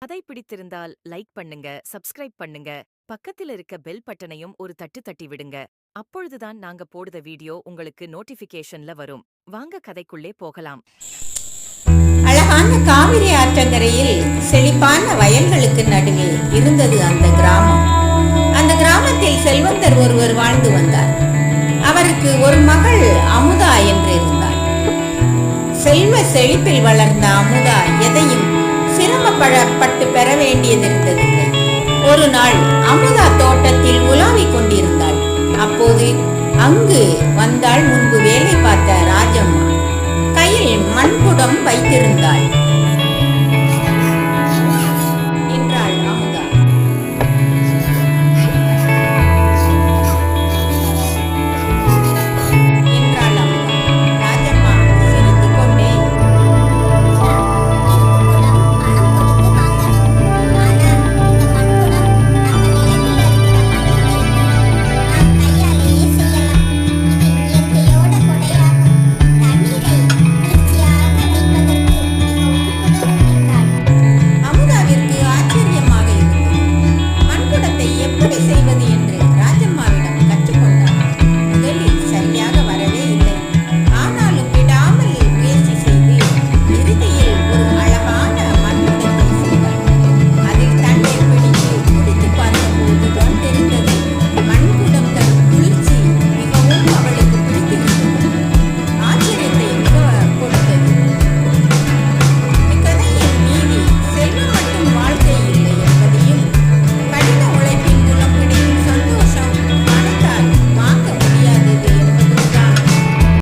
கதை பிடித்திருந்தால் லைக் பண்ணுங்க, சப்ஸ்கிரைப் பண்ணுங்க. பக்கத்துல இருக்க பெல் பட்டனையும் ஒரு தட்டு தட்டி விடுங்க. அப்பொழுதுதான் நாங்க போடுற வீடியோ உங்களுக்கு நோட்டிபிகேஷன்ல வரும். வாங்க கதைக்குள்ளே போகலாம். அழகான காவிரி ஆற்றங்கரையில் செழிப்பான வயல்களுக்கு நடுவே இருந்தது அந்த கிராமம். அந்த கிராமத்தில் செல்வந்தர் ஒருவர் வாழ்ந்து வந்தார். அவருக்கு ஒரு மகள் அமுதா என்று இருந்தாள். செல்வ செழிப்பில் வளர்ந்த அமுதா எதையும் சிரமப்பட்டு பெற வேண்டியதிருந்ததில்லை. ஒரு நாள் அமுதா தோட்டத்தில் உலாவிக் கொண்டிருந்தாள். அப்போது அங்கு வந்தாள் முன்பு வேலை பார்த்த ராஜம்மா. கையில் மண்குடம் வைத்திருந்தாள்.